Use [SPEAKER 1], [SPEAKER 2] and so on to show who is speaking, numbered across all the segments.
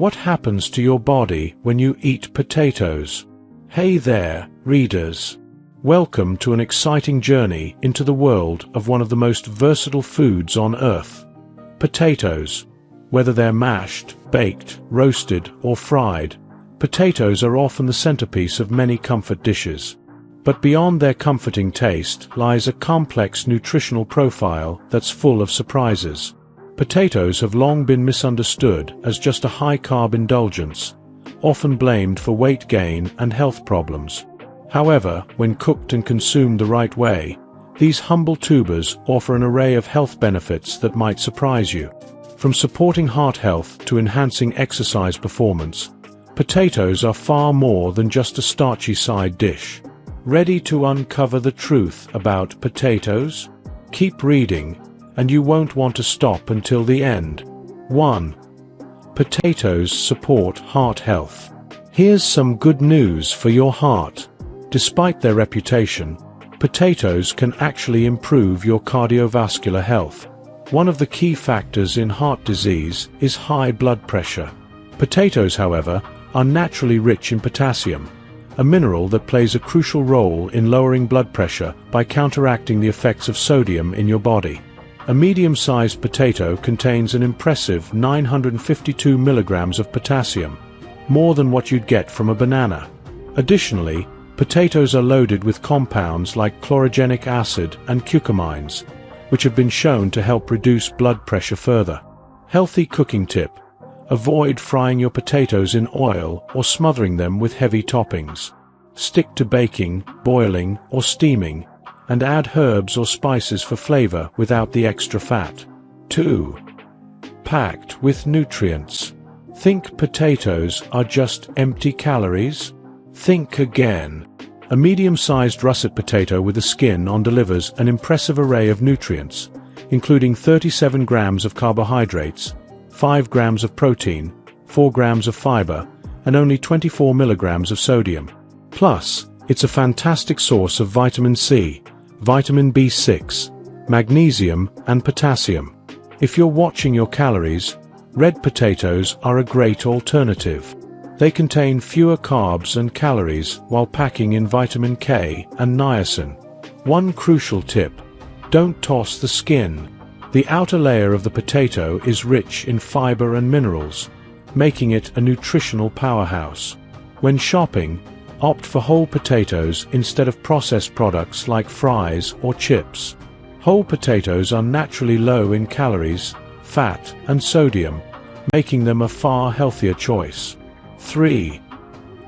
[SPEAKER 1] What happens to your body when you eat potatoes? Hey there, readers. Welcome to an exciting journey into the world of one of the most versatile foods on Earth. Potatoes. Whether they're mashed, baked, roasted, or fried, potatoes are often the centerpiece of many comfort dishes. But beyond their comforting taste lies a complex nutritional profile that's full of surprises. Potatoes have long been misunderstood as just a high-carb indulgence, often blamed for weight gain and health problems. However, when cooked and consumed the right way, these humble tubers offer an array of health benefits that might surprise you. From supporting heart health to enhancing exercise performance, potatoes are far more than just a starchy side dish. Ready to uncover the truth about potatoes? Keep reading, and you won't want to stop until the end. 1. Potatoes support heart health. Here's some good news for your heart. Despite their reputation, potatoes can actually improve your cardiovascular health. One of the key factors in heart disease is high blood pressure. Potatoes, however, are naturally rich in potassium, a mineral that plays a crucial role in lowering blood pressure by counteracting the effects of sodium in your body. A medium-sized potato contains an impressive 952 milligrams of potassium, more than what you'd get from a banana. Additionally, potatoes are loaded with compounds like chlorogenic acid and kukoamines, which have been shown to help reduce blood pressure further. Healthy cooking tip: avoid frying your potatoes in oil or smothering them with heavy toppings. Stick to baking, boiling, or steaming, and add herbs or spices for flavor without the extra fat. 2. Packed with nutrients. Think potatoes are just empty calories? Think again. A medium-sized russet potato with a skin on delivers an impressive array of nutrients, including 37 grams of carbohydrates, 5 grams of protein, 4 grams of fiber, and only 24 milligrams of sodium. Plus, it's a fantastic source of vitamin C, vitamin B6, magnesium, and potassium. If you're watching your calories, red potatoes are a great alternative. They contain fewer carbs and calories while packing in vitamin K and niacin. One crucial tip: don't toss the skin. The outer layer of the potato is rich in fiber and minerals, making it a nutritional powerhouse. When shopping, opt for whole potatoes instead of processed products like fries or chips. Whole potatoes are naturally low in calories, fat, and sodium, making them a far healthier choice. 3.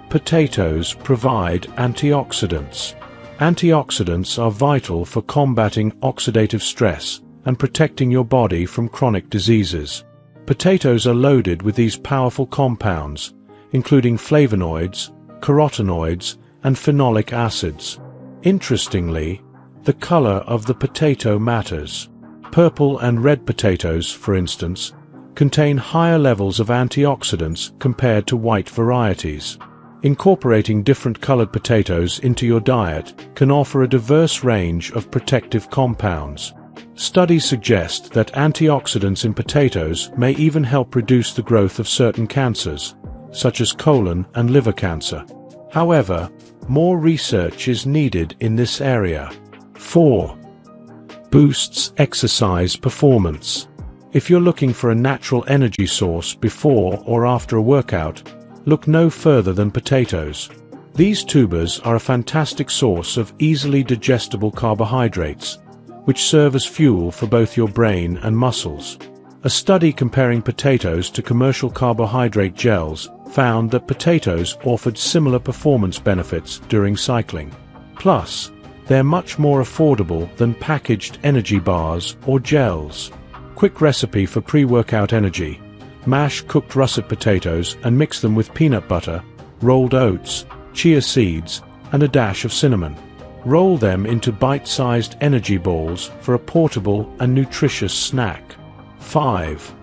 [SPEAKER 1] Potatoes provide antioxidants. Antioxidants are vital for combating oxidative stress and protecting your body from chronic diseases. Potatoes are loaded with these powerful compounds, including flavonoids, carotenoids, and phenolic acids. Interestingly, the color of the potato matters. Purple and red potatoes, for instance, contain higher levels of antioxidants compared to white varieties. Incorporating different colored potatoes into your diet can offer a diverse range of protective compounds. Studies suggest that antioxidants in potatoes may even help reduce the growth of certain cancers, such as colon and liver cancer. However, more research is needed in this area. 4. Boosts exercise performance. If you're looking for a natural energy source before or after a workout, look no further than potatoes. These tubers are a fantastic source of easily digestible carbohydrates, which serve as fuel for both your brain and muscles. A study comparing potatoes to commercial carbohydrate gels found that potatoes offered similar performance benefits during cycling. Plus, they're much more affordable than packaged energy bars or gels. Quick recipe for pre-workout energy: mash cooked russet potatoes and mix them with peanut butter, rolled oats, chia seeds, and a dash of cinnamon. Roll them into bite-sized energy balls for a portable and nutritious snack. 5.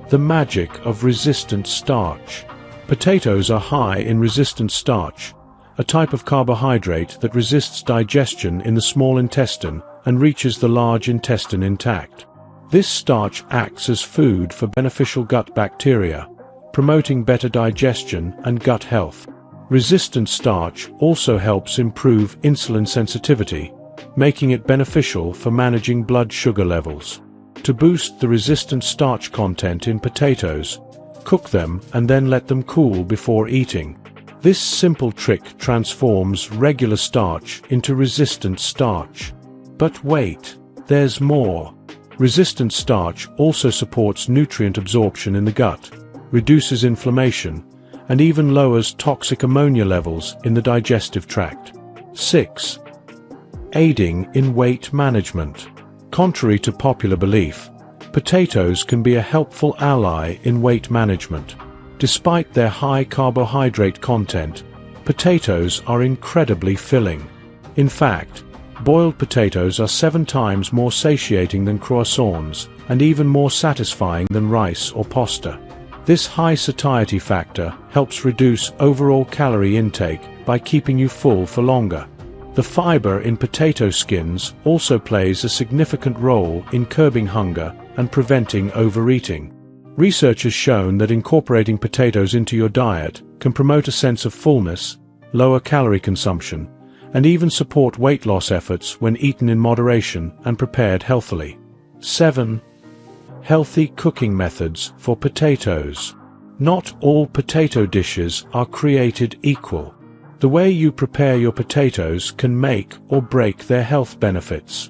[SPEAKER 1] The magic of resistant starch. Potatoes are high in resistant starch, a type of carbohydrate that resists digestion in the small intestine and reaches the large intestine intact. This starch acts as food for beneficial gut bacteria, promoting better digestion and gut health. Resistant starch also helps improve insulin sensitivity, making it beneficial for managing blood sugar levels. To boost the resistant starch content in potatoes, cook them and then let them cool before eating. This simple trick transforms regular starch into resistant starch. But wait, there's more. Resistant starch also supports nutrient absorption in the gut, reduces inflammation, and even lowers toxic ammonia levels in the digestive tract. 6. Aiding in weight management. Contrary to popular belief, potatoes can be a helpful ally in weight management. Despite their high carbohydrate content, potatoes are incredibly filling. In fact, boiled potatoes are 7 times more satiating than croissants, and even more satisfying than rice or pasta. This high satiety factor helps reduce overall calorie intake by keeping you full for longer. The fiber in potato skins also plays a significant role in curbing hunger and preventing overeating. Research has shown that incorporating potatoes into your diet can promote a sense of fullness, lower calorie consumption, and even support weight loss efforts when eaten in moderation and prepared healthily. 7. Healthy cooking methods for potatoes. Not all potato dishes are created equal. The way you prepare your potatoes can make or break their health benefits.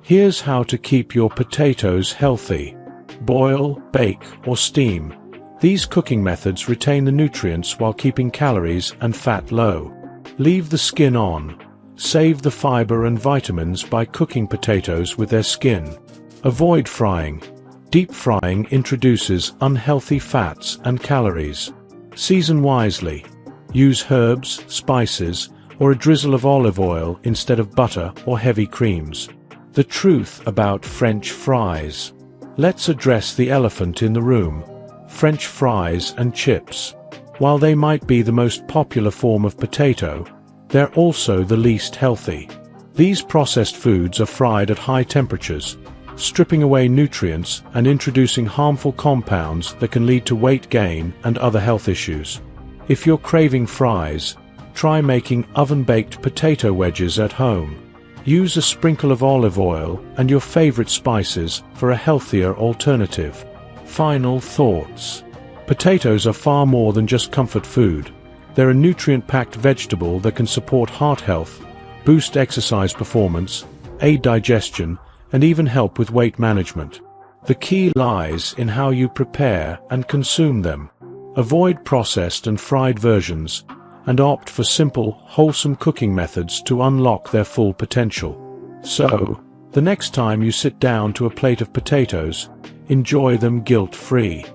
[SPEAKER 1] Here's how to keep your potatoes healthy. Boil, bake, or steam. These cooking methods retain the nutrients while keeping calories and fat low. Leave the skin on. Save the fiber and vitamins by cooking potatoes with their skin. Avoid frying. Deep frying introduces unhealthy fats and calories. Season wisely. Use herbs, spices, or a drizzle of olive oil instead of butter or heavy creams. The truth about French fries. Let's address the elephant in the room. French fries and chips. While they might be the most popular form of potato, they're also the least healthy. These processed foods are fried at high temperatures, stripping away nutrients and introducing harmful compounds that can lead to weight gain and other health issues. If you're craving fries, try making oven-baked potato wedges at home. Use a sprinkle of olive oil and your favorite spices for a healthier alternative. Final thoughts. Potatoes are far more than just comfort food. They're a nutrient-packed vegetable that can support heart health, boost exercise performance, aid digestion, and even help with weight management. The key lies in how you prepare and consume them. Avoid processed and fried versions, and opt for simple, wholesome cooking methods to unlock their full potential. So, the next time you sit down to a plate of potatoes, enjoy them guilt-free.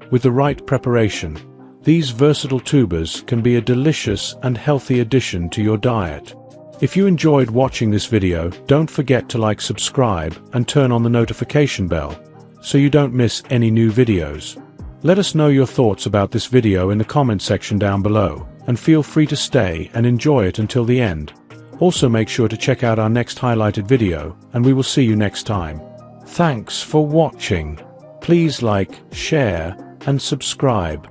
[SPEAKER 1] With the right preparation, these versatile tubers can be a delicious and healthy addition to your diet. If you enjoyed watching this video, don't forget to like, subscribe, and turn on the notification bell, so you don't miss any new videos. Let us know your thoughts about this video in the comment section down below, and feel free to stay and enjoy it until the end. Also make sure to check out our next highlighted video, and we will see you next time. Thanks for watching. Please like, share, and subscribe.